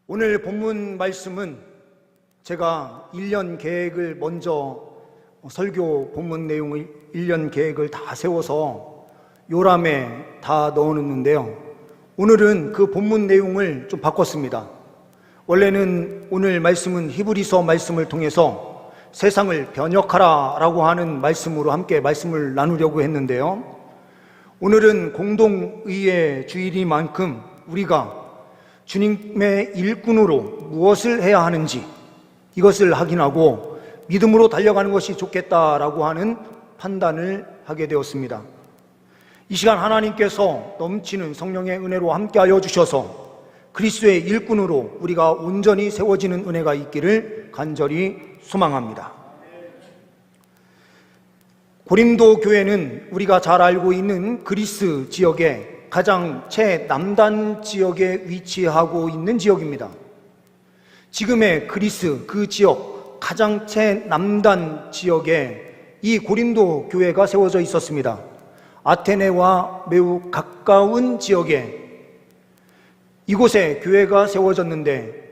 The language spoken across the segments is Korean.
오늘 본문 말씀은 제가 1년 계획을 먼저 설교 본문 내용을 1년 계획을 다 세워서 요람에 다 넣어놓는데요. 오늘은 그 본문 내용을 좀 바꿨습니다. 원래는 오늘 말씀은 히브리서 말씀을 통해서 세상을 변혁하라 라고 하는 말씀으로 함께 말씀을 나누려고 했는데요. 오늘은 공동의의 주일이만큼 우리가 주님의 일꾼으로 무엇을 해야 하는지 이것을 확인하고 믿음으로 달려가는 것이 좋겠다라고 하는 판단을 하게 되었습니다. 이 시간 하나님께서 넘치는 성령의 은혜로 함께하여 주셔서 그리스도의 일꾼으로 우리가 온전히 세워지는 은혜가 있기를 간절히 소망합니다. 고린도 교회는 우리가 잘 알고 있는 그리스 지역의 가장 최남단 지역에 위치하고 있는 지역입니다. 지금의 그리스 그 지역 가장 최남단 지역에 이 고린도 교회가 세워져 있었습니다. 아테네와 매우 가까운 지역에 이곳에 교회가 세워졌는데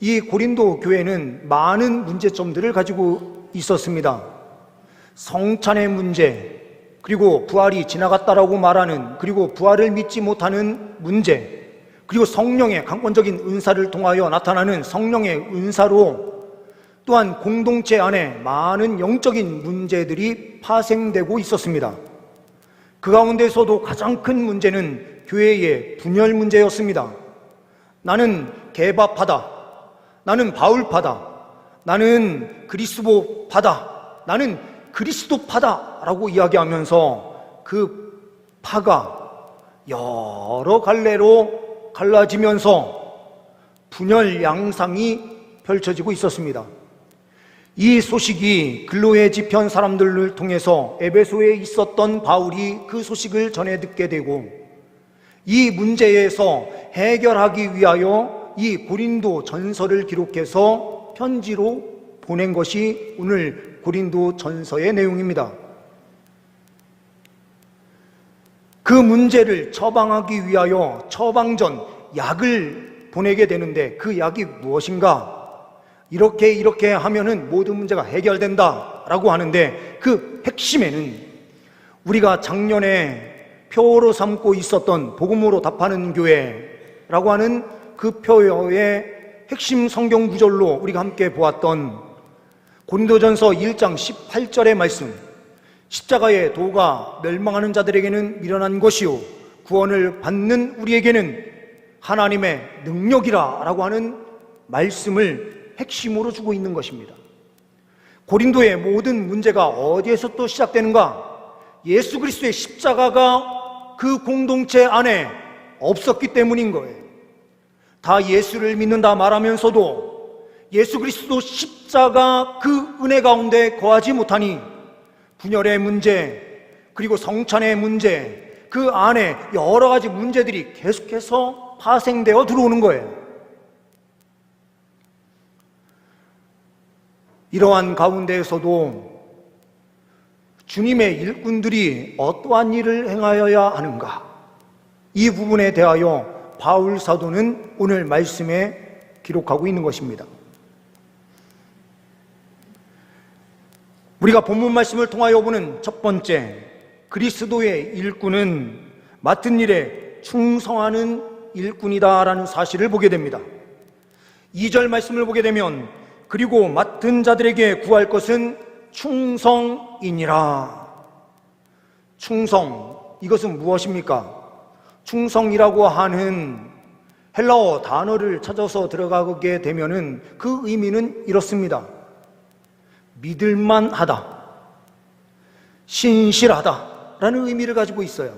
이 고린도 교회는 많은 문제점들을 가지고 있었습니다. 성찬의 문제, 그리고 부활이 지나갔다라고 말하는, 그리고 부활을 믿지 못하는 문제, 그리고 성령의 강권적인 은사를 통하여 나타나는 성령의 은사로 또한 공동체 안에 많은 영적인 문제들이 파생되고 있었습니다. 그 가운데서도 가장 큰 문제는 교회의 분열 문제였습니다. 나는 개바파다, 나는 바울파다, 나는 그리스도파다, 나는 그리스도파다라고 이야기하면서 그 파가 여러 갈래로 갈라지면서 분열 양상이 펼쳐지고 있었습니다. 이 소식이 근로의 지편 사람들을 통해서 에베소에 있었던 바울이 그 소식을 전해 듣게 되고 이 문제에서 해결하기 위하여 이 고린도 전서를 기록해서 편지로 보낸 것이 오늘 고린도 전서의 내용입니다. 그 문제를 처방하기 위하여 처방전 약을 보내게 되는데 그 약이 무엇인가? 이렇게 하면은 모든 문제가 해결된다 라고 하는데 그 핵심에는 우리가 작년에 표어로 삼고 있었던 복음으로 답하는 교회라고 하는 그 표어의 핵심 성경 구절로 우리가 함께 보았던 고린도전서 1장 18절의 말씀, 십자가의 도가 멸망하는 자들에게는 미련한 것이요 구원을 받는 우리에게는 하나님의 능력이라 라고 하는 말씀을 핵심으로 주고 있는 것입니다. 고린도의 모든 문제가 어디에서 또 시작되는가? 예수 그리스도의 십자가가 그 공동체 안에 없었기 때문인 거예요. 다 예수를 믿는다 말하면서도 예수 그리스도 십자가 그 은혜 가운데 거하지 못하니 분열의 문제, 그리고 성찬의 문제, 그 안에 여러 가지 문제들이 계속해서 파생되어 들어오는 거예요. 이러한 가운데에서도 주님의 일꾼들이 어떠한 일을 행하여야 하는가? 이 부분에 대하여 바울 사도는 오늘 말씀에 기록하고 있는 것입니다. 우리가 본문 말씀을 통하여 보는 첫 번째, 그리스도의 일꾼은 맡은 일에 충성하는 일꾼이다라는 사실을 보게 됩니다. 2절 말씀을 보게 되면 그리고 맡은 자들에게 구할 것은 충성이니라. 충성, 이것은 무엇입니까? 충성이라고 하는 헬라어 단어를 찾아서 들어가게 되면은 그 의미는 이렇습니다. 믿을만하다, 신실하다라는 의미를 가지고 있어요.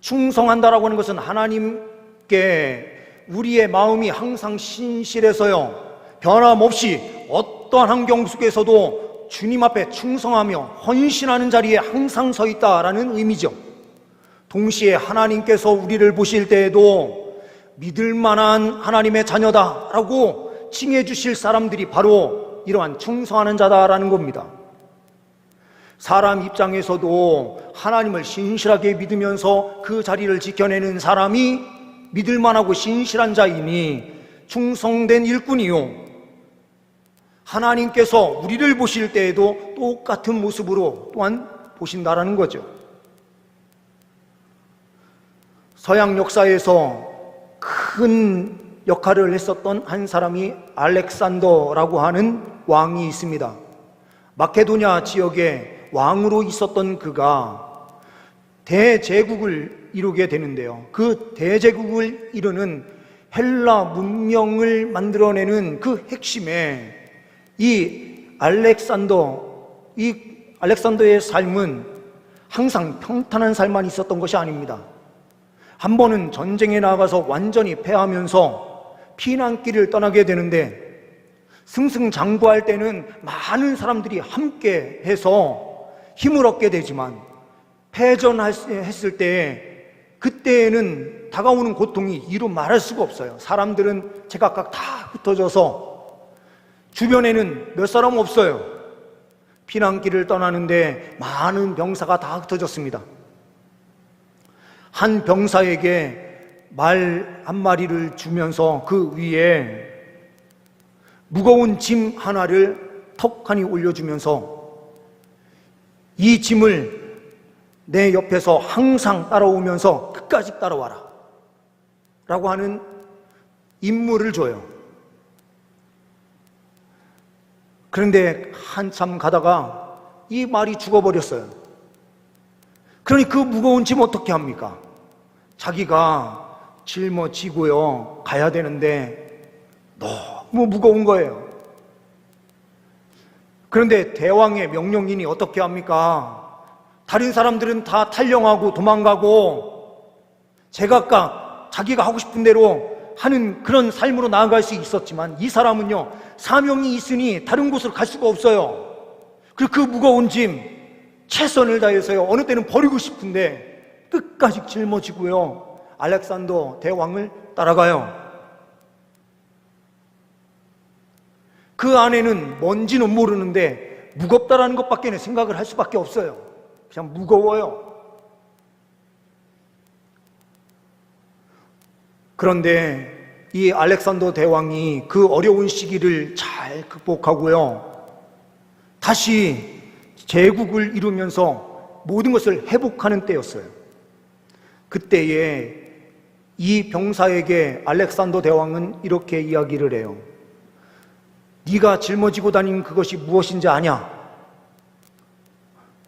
충성한다라고 하는 것은 하나님께 우리의 마음이 항상 신실해서요, 변함없이 어떠한 환경 속에서도 주님 앞에 충성하며 헌신하는 자리에 항상 서 있다라는 의미죠. 동시에 하나님께서 우리를 보실 때에도 믿을 만한 하나님의 자녀다라고 칭해 주실 사람들이 바로 이러한 충성하는 자다라는 겁니다. 사람 입장에서도 하나님을 신실하게 믿으면서 그 자리를 지켜내는 사람이 믿을만하고 신실한 자이니 충성된 일꾼이요, 하나님께서 우리를 보실 때에도 똑같은 모습으로 또한 보신다라는 거죠. 서양 역사에서 큰 역할을 했었던 한 사람이 알렉산더라고 하는 왕이 있습니다. 마케도냐 지역에 왕으로 있었던 그가 대제국을 이루게 되는데요, 그 대제국을 이루는 헬라 문명을 만들어내는 그 핵심에 이 알렉산더의 삶은 항상 평탄한 삶만 있었던 것이 아닙니다. 한 번은 전쟁에 나가서 완전히 패하면서 피난길을 떠나게 되는데, 승승장구할 때는 많은 사람들이 함께 해서 힘을 얻게 되지만 패전했을 때, 그때에는 다가오는 고통이 이루 말할 수가 없어요. 사람들은 제각각 다 흩어져서 주변에는 몇 사람 없어요. 피난길을 떠나는데 많은 병사가 다 흩어졌습니다. 한 병사에게 말 한 마리를 주면서 그 위에 무거운 짐 하나를 턱하니 올려주면서 이 짐을 내 옆에서 항상 따라오면서 끝까지 따라와라 라고 하는 임무를 줘요. 그런데 한참 가다가 이 말이 죽어버렸어요. 그러니 그 무거운 짐 어떻게 합니까? 자기가 짊어지고요 가야 되는데 너무 무거운 거예요. 그런데 대왕의 명령이니 어떻게 합니까? 다른 사람들은 다 탈영하고 도망가고 제각각 자기가 하고 싶은 대로 하는 그런 삶으로 나아갈 수 있었지만, 이 사람은요 사명이 있으니 다른 곳으로 갈 수가 없어요. 그리고 그 무거운 짐 최선을 다해서요, 어느 때는 버리고 싶은데 끝까지 짊어지고요 알렉산더 대왕을 따라가요. 그 안에는 뭔지는 모르는데 무겁다라는 것밖에 생각을 할 수밖에 없어요. 그냥 무거워요. 그런데 이 알렉산더 대왕이 그 어려운 시기를 잘 극복하고요 다시 제국을 이루면서 모든 것을 회복하는 때였어요. 그때에 이 병사에게 알렉산더 대왕은 이렇게 이야기를 해요. 네가 짊어지고 다니는 그것이 무엇인지 아냐?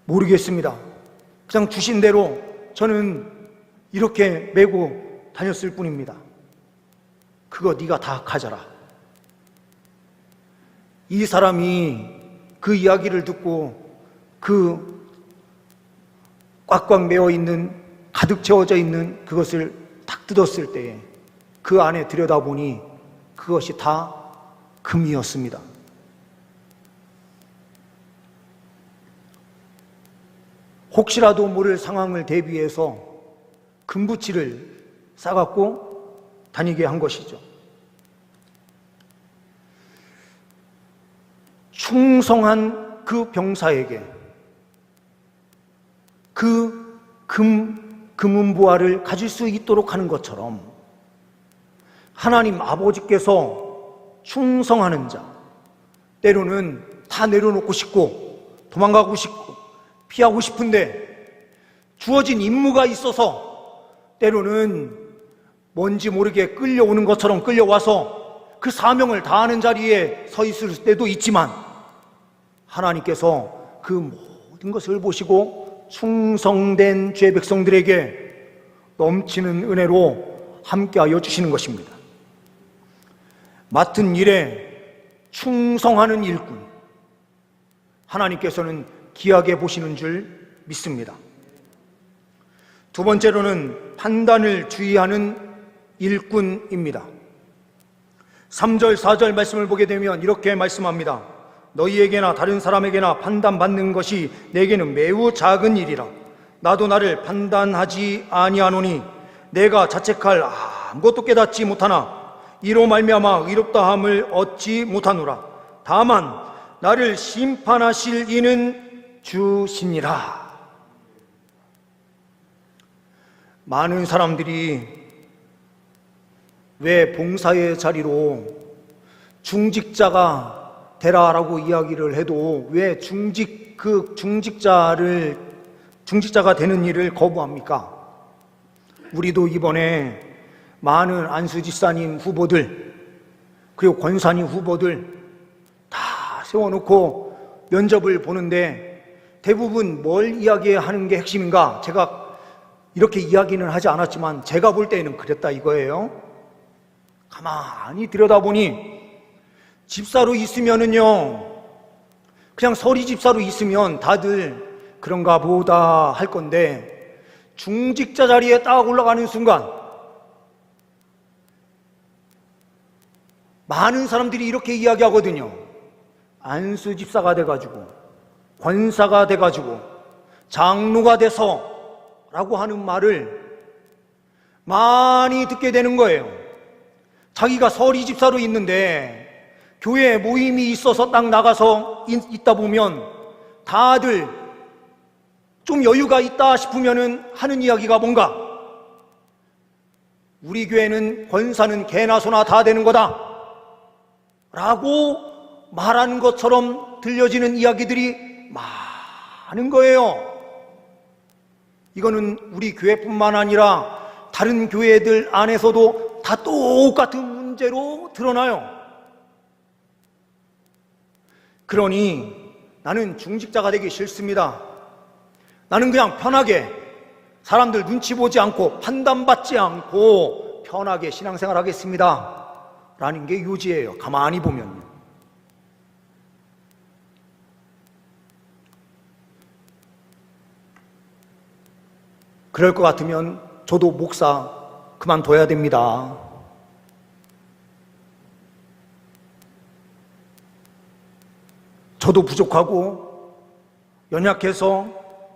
모르겠습니다. 그냥 주신 대로 저는 이렇게 메고 다녔을 뿐입니다. 그거 네가 다 가져라. 이 사람이 그 이야기를 듣고 그 꽉꽉 메어 있는, 가득 채워져 있는 그것을 딱 뜯었을 때에 그 안에 들여다보니 그것이 다 금이었습니다. 혹시라도 모를 상황을 대비해서 금부치를 싸갖고 다니게 한 것이죠. 충성한 그 병사에게 그 금은보화를 가질 수 있도록 하는 것처럼, 하나님 아버지께서 충성하는 자, 때로는 다 내려놓고 싶고 도망가고 싶고 피하고 싶은데 주어진 임무가 있어서 때로는 뭔지 모르게 끌려오는 것처럼 끌려와서 그 사명을 다하는 자리에 서 있을 때도 있지만, 하나님께서 그 모든 것을 보시고 충성된 죄 백성들에게 넘치는 은혜로 함께하여 주시는 것입니다. 맡은 일에 충성하는 일꾼, 하나님께서는 귀하게 보시는 줄 믿습니다. 두 번째로는 판단을 주의하는 일꾼입니다. 3절, 4절 말씀을 보게 되면 이렇게 말씀합니다. 너희에게나 다른 사람에게나 판단받는 것이 내게는 매우 작은 일이라. 나도 나를 판단하지 아니하노니 내가 자책할 아무것도 깨닫지 못하나 이로 말미암아 의롭다함을 얻지 못하노라. 다만 나를 심판하실 이는 주시니라. 많은 사람들이 왜 봉사의 자리로 중직자가 되라라고 이야기를 해도 왜 중직자가 되는 일을 거부합니까? 우리도 이번에 많은 안수집사님 후보들 그리고 권사님 후보들 다 세워놓고 면접을 보는데 대부분 뭘 이야기하는 게 핵심인가? 제가 이렇게 이야기는 하지 않았지만 제가 볼 때에는 그랬다 이거예요. 가만히 들여다보니 집사로 있으면은요, 그냥 서리 집사로 있으면 다들 그런가 보다 할 건데 중직자 자리에 딱 올라가는 순간 많은 사람들이 이렇게 이야기하거든요. 안수 집사가 돼가지고 권사가 돼가지고 장로가 돼서 라고 하는 말을 많이 듣게 되는 거예요. 자기가 서리 집사로 있는데 교회 모임이 있어서 딱 나가서 있다 보면 다들 좀 여유가 있다 싶으면은 하는 이야기가 뭔가? 우리 교회는 권사는 개나 소나 다 되는 거다 라고 말하는 것처럼 들려지는 이야기들이 많은 거예요. 이거는 우리 교회뿐만 아니라 다른 교회들 안에서도 다 똑같은 문제로 드러나요. 그러니 나는 중직자가 되기 싫습니다. 나는 그냥 편하게 사람들 눈치 보지 않고 판단받지 않고 편하게 신앙생활 하겠습니다 라는 게 요지예요. 가만히 보면요. 그럴 것 같으면 저도 목사 그만둬야 됩니다. 저도 부족하고 연약해서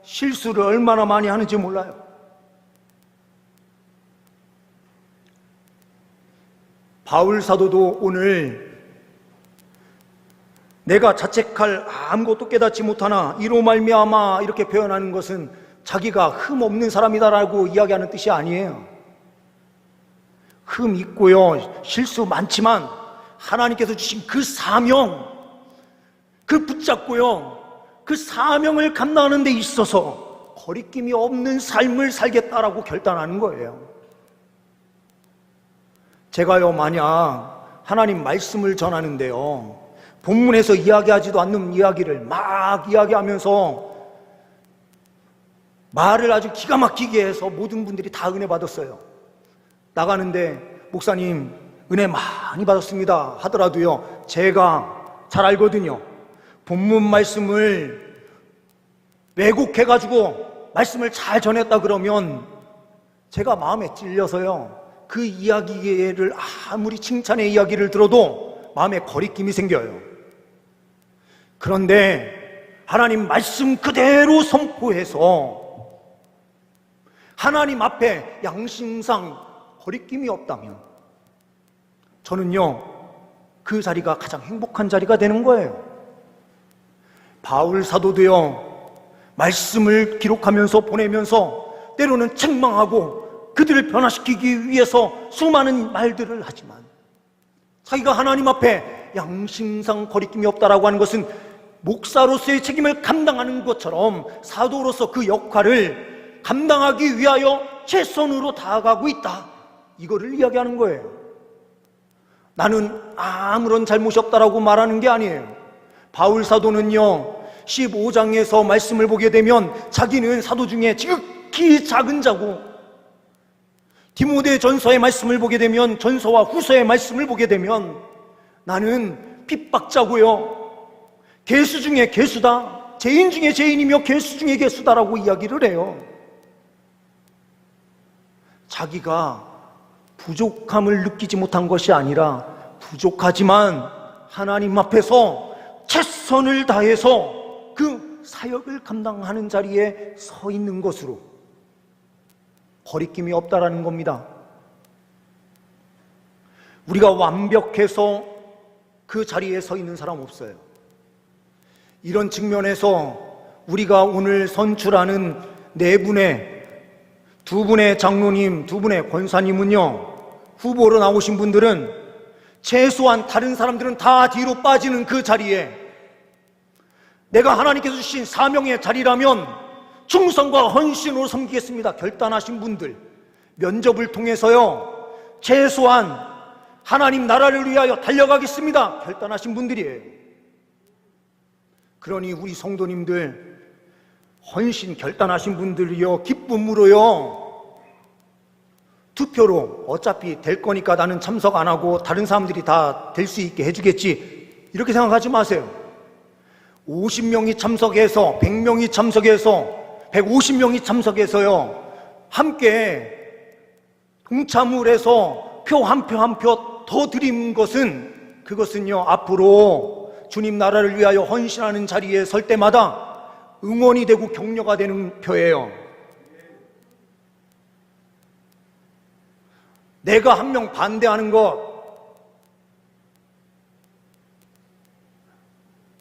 실수를 얼마나 많이 하는지 몰라요. 바울 사도도 오늘 내가 자책할 아무것도 깨닫지 못하나 이로 말미암아 이렇게 표현하는 것은 자기가 흠 없는 사람이다라고 이야기하는 뜻이 아니에요. 흠 있고요, 실수 많지만 하나님께서 주신 그 사명, 그 붙잡고요, 그 사명을 감당하는 데 있어서 거리낌이 없는 삶을 살겠다라고 결단하는 거예요. 제가요, 만약 하나님 말씀을 전하는데요, 본문에서 이야기하지도 않는 이야기를 막 이야기하면서 말을 아주 기가 막히게 해서 모든 분들이 다 은혜 받았어요. 나가는데 목사님 은혜 많이 받았습니다 하더라도요, 제가 잘 알거든요. 본문 말씀을 왜곡해가지고 말씀을 잘 전했다 그러면 제가 마음에 찔려서요, 그 이야기를 아무리 칭찬의 이야기를 들어도 마음에 거리낌이 생겨요. 그런데 하나님 말씀 그대로 선포해서 하나님 앞에 양심상 거리낌이 없다면 저는요, 그 자리가 가장 행복한 자리가 되는 거예요. 바울 사도도요, 말씀을 기록하면서 보내면서 때로는 책망하고 그들을 변화시키기 위해서 수많은 말들을 하지만 자기가 하나님 앞에 양심상 거리낌이 없다라고 하는 것은 목사로서의 책임을 감당하는 것처럼 사도로서 그 역할을 감당하기 위하여 최선으로 다가가고 있다, 이거를 이야기하는 거예요. 나는 아무런 잘못이 없다라고 말하는 게 아니에요. 바울 사도는요, 15장에서 말씀을 보게 되면 자기는 사도 중에 지극히 작은 자고, 디모데 전서의 말씀을 보게 되면, 전서와 후서의 말씀을 보게 되면 나는 핍박자고요, 괴수 중에 괴수다, 죄인 중에 죄인이며 괴수 중에 괴수다라고 이야기를 해요. 자기가 부족함을 느끼지 못한 것이 아니라 부족하지만 하나님 앞에서 최선을 다해서 그 사역을 감당하는 자리에 서 있는 것으로 거리낌이 없다라는 겁니다. 우리가 완벽해서 그 자리에 서 있는 사람 없어요. 이런 측면에서 우리가 오늘 선출하는 두 분의 장로님, 두 분의 권사님은요, 후보로 나오신 분들은 최소한 다른 사람들은 다 뒤로 빠지는 그 자리에 내가 하나님께서 주신 사명의 자리라면 충성과 헌신으로 섬기겠습니다 결단하신 분들, 면접을 통해서요 최소한 하나님 나라를 위하여 달려가겠습니다 결단하신 분들이에요. 그러니 우리 성도님들, 헌신 결단하신 분들이요 기쁨으로요 투표로 어차피 될 거니까 나는 참석 안 하고 다른 사람들이 다 될 수 있게 해주겠지, 이렇게 생각하지 마세요. 50명이 참석해서 100명이 참석해서 150명이 참석해서요 함께 동참을 해서 표 한 표 한 표 더 드린 것은, 그것은요 앞으로 주님 나라를 위하여 헌신하는 자리에 설 때마다 응원이 되고 격려가 되는 표예요. 내가 한 명 반대하는 것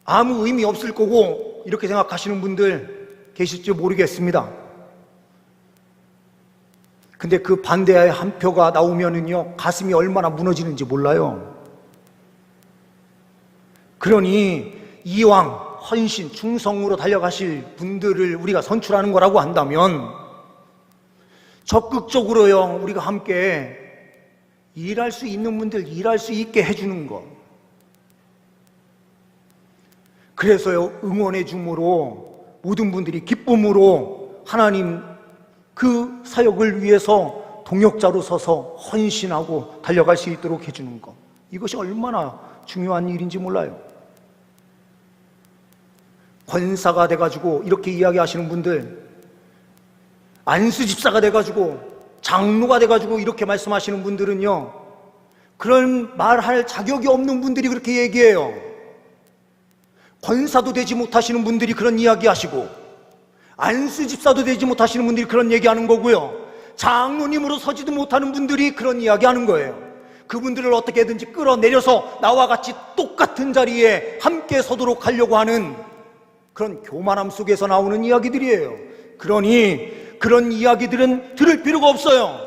아무 의미 없을 거고 이렇게 생각하시는 분들 계실지 모르겠습니다. 근데 그 반대의 한 표가 나오면은요 가슴이 얼마나 무너지는지 몰라요. 그러니 이왕 헌신, 충성으로 달려가실 분들을 우리가 선출하는 거라고 한다면 적극적으로요 우리가 함께 일할 수 있는 분들 일할 수 있게 해주는 것, 그래서요 응원해 줌으로 모든 분들이 기쁨으로 하나님 그 사역을 위해서 동역자로 서서 헌신하고 달려갈 수 있도록 해주는 것, 이것이 얼마나 중요한 일인지 몰라요. 권사가 돼가지고 이렇게 이야기하시는 분들, 안수 집사가 돼가지고 장로가 돼가지고 이렇게 말씀하시는 분들은요 그런 말할 자격이 없는 분들이 그렇게 얘기해요. 권사도 되지 못하시는 분들이 그런 이야기 하시고 안수 집사도 되지 못하시는 분들이 그런 얘기하는 거고요, 장로님으로 서지도 못하는 분들이 그런 이야기하는 거예요. 그분들을 어떻게든지 끌어내려서 나와 같이 똑같은 자리에 함께 서도록 하려고 하는 그런 교만함 속에서 나오는 이야기들이에요. 그러니 그런 이야기들은 들을 필요가 없어요.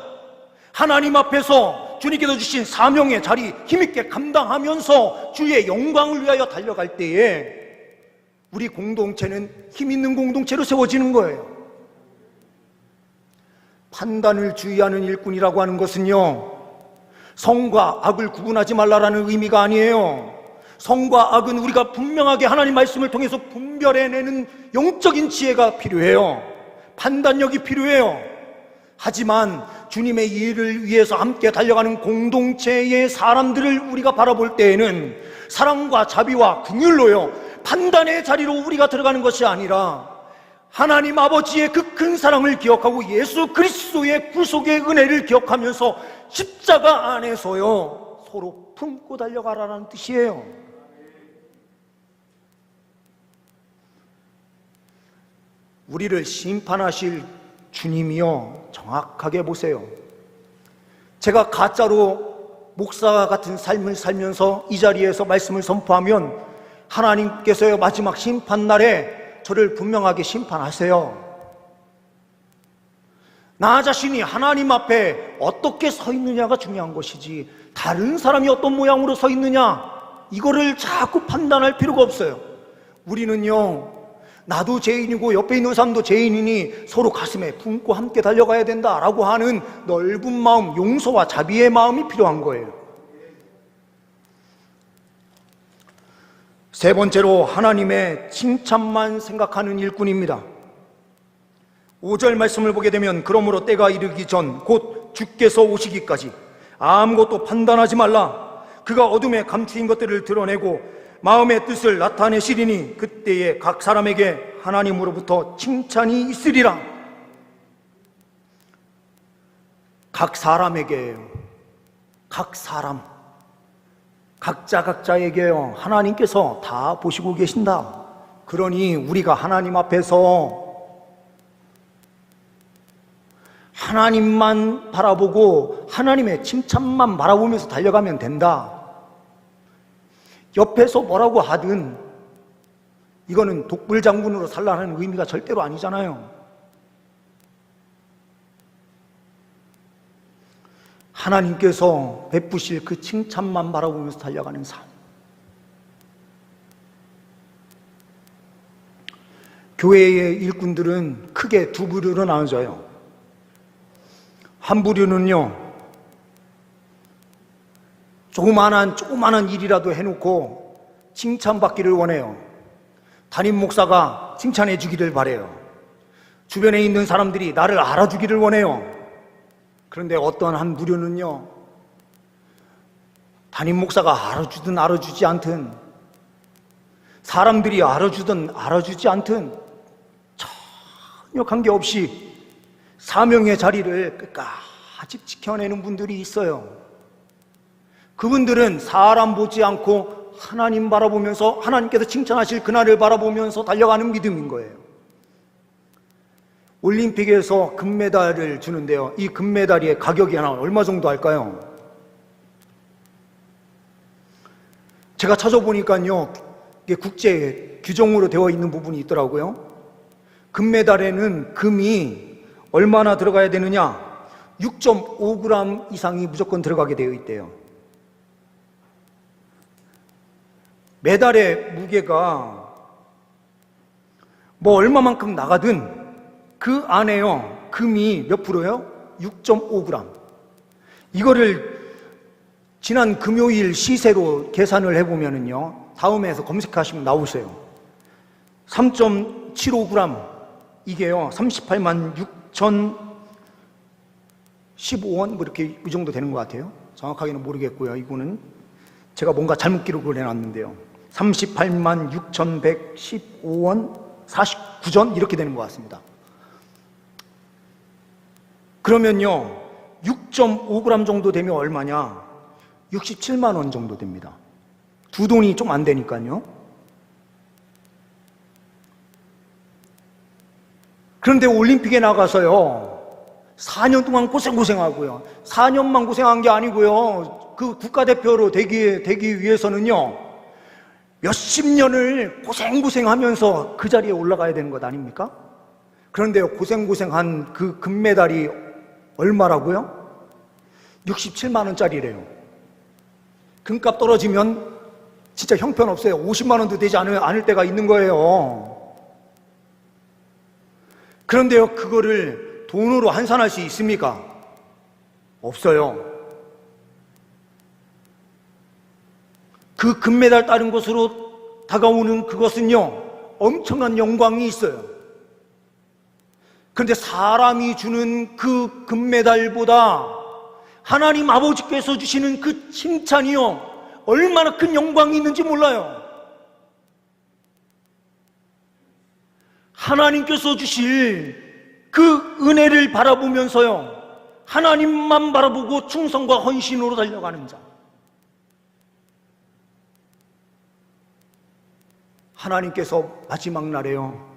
하나님 앞에서 주님께서 주신 사명의 자리 힘있게 감당하면서 주의 영광을 위하여 달려갈 때에 우리 공동체는 힘있는 공동체로 세워지는 거예요. 판단을 주의하는 일꾼이라고 하는 것은요 성과 악을 구분하지 말라라는 의미가 아니에요. 성과 악은 우리가 분명하게 하나님 말씀을 통해서 분별해내는 영적인 지혜가 필요해요. 판단력이 필요해요. 하지만 주님의 일을 위해서 함께 달려가는 공동체의 사람들을 우리가 바라볼 때에는 사랑과 자비와 긍휼로요 판단의 자리로 우리가 들어가는 것이 아니라 하나님 아버지의 그 큰 사랑을 기억하고 예수 그리스도의 구속의 은혜를 기억하면서 십자가 안에서요 서로 품고 달려가라는 뜻이에요. 우리를 심판하실 주님이요 정확하게 보세요. 제가 가짜로 목사 같은 삶을 살면서 이 자리에서 말씀을 선포하면 하나님께서요 마지막 심판날에 저를 분명하게 심판하세요. 나 자신이 하나님 앞에 어떻게 서 있느냐가 중요한 것이지 다른 사람이 어떤 모양으로 서 있느냐 이거를 자꾸 판단할 필요가 없어요. 우리는요 나도 죄인이고 옆에 있는 사람도 죄인이니 서로 가슴에 품고 함께 달려가야 된다라고 하는 넓은 마음, 용서와 자비의 마음이 필요한 거예요. 세 번째로 하나님의 칭찬만 생각하는 일꾼입니다. 5절 말씀을 보게 되면 그러므로 때가 이르기 전 곧 주께서 오시기까지 아무것도 판단하지 말라. 그가 어둠에 감추인 것들을 드러내고 마음의 뜻을 나타내시리니 그때에 각 사람에게 하나님으로부터 칭찬이 있으리라. 각 사람에게요. 각 사람, 각자에게요 하나님께서 다 보시고 계신다. 그러니 우리가 하나님 앞에서 하나님만 바라보고 하나님의 칭찬만 바라보면서 달려가면 된다. 옆에서 뭐라고 하든 이거는 독불장군으로 살라는 의미가 절대로 아니잖아요. 하나님께서 베푸실 그 칭찬만 바라보면서 달려가는 삶. 교회의 일꾼들은 크게 두 부류로 나눠져요. 한 부류는요, 조그마한 일이라도 해놓고 칭찬받기를 원해요. 담임 목사가 칭찬해 주기를 바래요. 주변에 있는 사람들이 나를 알아주기를 원해요. 그런데 어떤 한 부류는요, 담임 목사가 알아주든 알아주지 않든, 사람들이 알아주든 알아주지 않든 전혀 관계없이 사명의 자리를 끝까지 지켜내는 분들이 있어요. 그분들은 사람 보지 않고 하나님 바라보면서, 하나님께서 칭찬하실 그날을 바라보면서 달려가는 믿음인 거예요. 올림픽에서 금메달을 주는데요, 이 금메달의 가격이 하나 얼마 정도 할까요? 제가 찾아보니까요, 이게 국제 규정으로 되어 있는 부분이 있더라고요. 금메달에는 금이 얼마나 들어가야 되느냐? 6.5g 이상이 무조건 들어가게 되어 있대요. 메달의 무게가 뭐 얼마만큼 나가든 그 안에요, 금이 몇 프로요? 6.5g. 이거를 지난 금요일 시세로 계산을 해보면은요, 다음에서 검색하시면 나오세요. 3.75g. 이게요, 38만 6,015원? 뭐 이렇게 이 정도 되는 것 같아요. 정확하게는 모르겠고요. 이거는 제가 뭔가 잘못 기록을 해놨는데요. 38만 6,115원 49전? 이렇게 되는 것 같습니다. 그러면요, 6.5g 정도 되면 얼마냐? 67만 원 정도 됩니다. 두 돈이 좀 안 되니까요. 그런데 올림픽에 나가서요, 4년 동안 고생하고요. 4년만 고생한 게 아니고요, 그 국가대표로 되기 위해서는요, 몇십 년을 고생하면서 그 자리에 올라가야 되는 것 아닙니까? 그런데 고생한 그 금메달이 얼마라고요? 67만 원짜리래요. 금값 떨어지면 진짜 형편없어요. 50만 원도 되지 않을 때가 있는 거예요. 그런데요, 그거를 돈으로 환산할 수 있습니까? 없어요. 그 금메달 따는 것으로 다가오는 그것은요, 엄청난 영광이 있어요. 그런데 사람이 주는 그 금메달보다 하나님 아버지께서 주시는 그 칭찬이요, 얼마나 큰 영광이 있는지 몰라요. 하나님께서 주실 그 은혜를 바라보면서요, 하나님만 바라보고 충성과 헌신으로 달려가는 자. 하나님께서 마지막 날에요,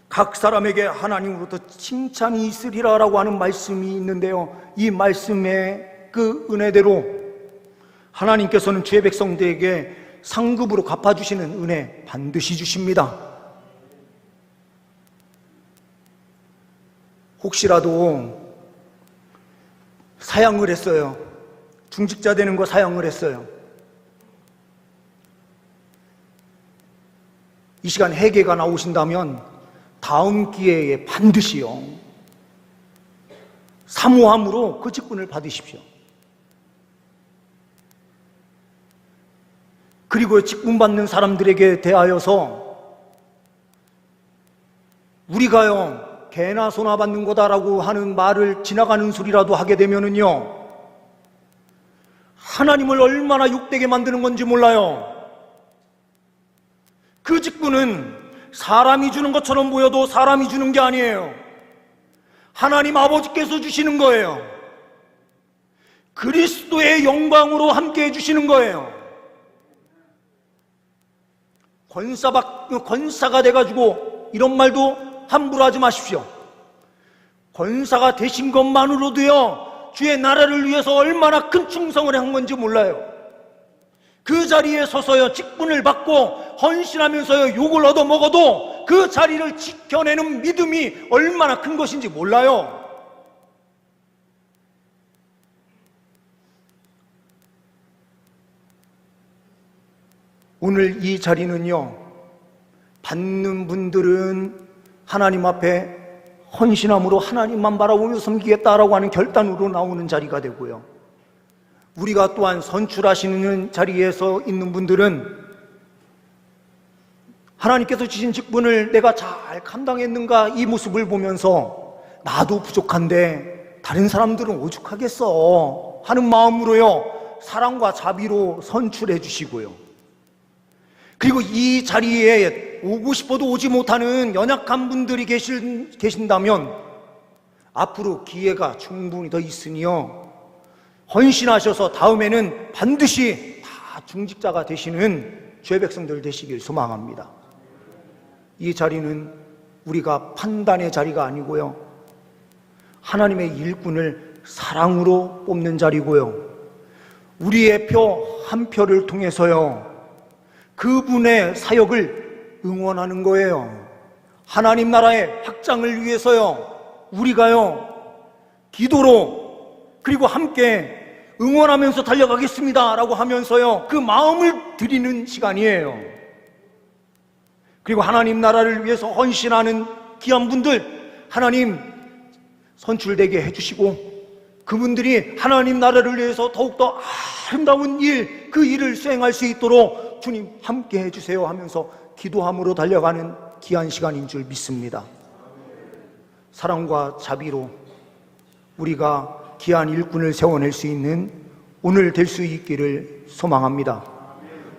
각 사람에게 하나님으로부터 칭찬이 있으리라 라고 하는 말씀이 있는데요, 이 말씀의 그 은혜대로 하나님께서는 주의 백성들에게 상급으로 갚아주시는 은혜 반드시 주십니다. 혹시라도 사양을 했어요. 중직자 되는 거 사양을 했어요. 이 시간 회개가 나오신다면 다음 기회에 반드시요, 사모함으로 그 직분을 받으십시오. 그리고 직분 받는 사람들에게 대하여서 우리가요, 개나 소나 받는 거다라고 하는 말을 지나가는 소리라도 하게 되면은요, 하나님을 얼마나 욕되게 만드는 건지 몰라요. 그 직분은 사람이 주는 것처럼 보여도 사람이 주는 게 아니에요. 하나님 아버지께서 주시는 거예요. 그리스도의 영광으로 함께 해주시는 거예요. 권사가 돼가지고 이런 말도 함부로 하지 마십시오. 권사가 되신 것만으로도요, 주의 나라를 위해서 얼마나 큰 충성을 한 건지 몰라요. 그 자리에 서서요, 직분을 받고 헌신하면서요, 욕을 얻어먹어도 그 자리를 지켜내는 믿음이 얼마나 큰 것인지 몰라요. 오늘 이 자리는요, 받는 분들은 하나님 앞에 헌신함으로 하나님만 바라보며 섬기겠다라고 하는 결단으로 나오는 자리가 되고요, 우리가 또한 선출하시는 자리에서 있는 분들은 하나님께서 주신 직분을 내가 잘 감당했는가, 이 모습을 보면서 나도 부족한데 다른 사람들은 오죽하겠어 하는 마음으로요, 사랑과 자비로 선출해 주시고요, 그리고 이 자리에 오고 싶어도 오지 못하는 연약한 분들이 계신다면 앞으로 기회가 충분히 더 있으니요, 헌신하셔서 다음에는 반드시 다 중직자가 되시는 주의 백성들 되시길 소망합니다. 이 자리는 우리가 판단의 자리가 아니고요, 하나님의 일꾼을 사랑으로 뽑는 자리고요, 우리의 표 한 표를 통해서요, 그분의 사역을 응원하는 거예요. 하나님 나라의 확장을 위해서요, 우리가요 기도로, 그리고 함께 응원하면서 달려가겠습니다 라고 하면서요, 그 마음을 드리는 시간이에요. 그리고 하나님 나라를 위해서 헌신하는 귀한 분들 하나님 선출되게 해주시고, 그분들이 하나님 나라를 위해서 더욱더 아름다운 일, 그 일을 수행할 수 있도록 주님 함께 해주세요 하면서 기도함으로 달려가는 귀한 시간인 줄 믿습니다. 사랑과 자비로 우리가 귀한 일꾼을 세워낼 수 있는 오늘 될 수 있기를 소망합니다.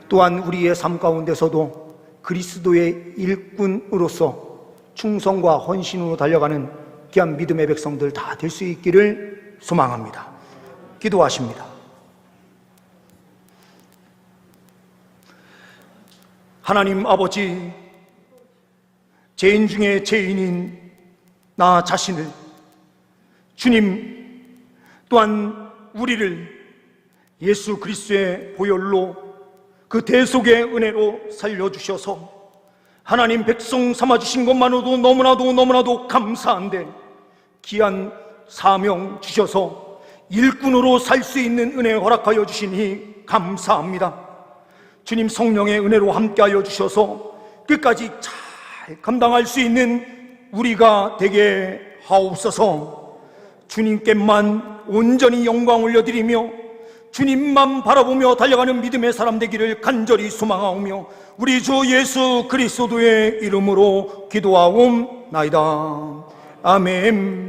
또한 우리의 삶 가운데서도 그리스도의 일꾼으로서 충성과 헌신으로 달려가는 귀한 믿음의 백성들 다 될 수 있기를 소망합니다. 기도하십니다. 하나님 아버지, 죄인 중에 죄인인 나 자신을, 주님 또한 우리를 예수 그리스도의 보혈로 그 대속의 은혜로 살려주셔서 하나님 백성 삼아주신 것만으로도 너무나도 감사한데, 귀한 사명 주셔서 일꾼으로 살 수 있는 은혜 허락하여 주시니 감사합니다. 주님 성령의 은혜로 함께하여 주셔서 끝까지 잘 감당할 수 있는 우리가 되게 하옵소서. 주님께만 온전히 영광 올려드리며 주님만 바라보며 달려가는 믿음의 사람 되기를 간절히 소망하오며 우리 주 예수 그리스도의 이름으로 기도하옵나이다. 아멘.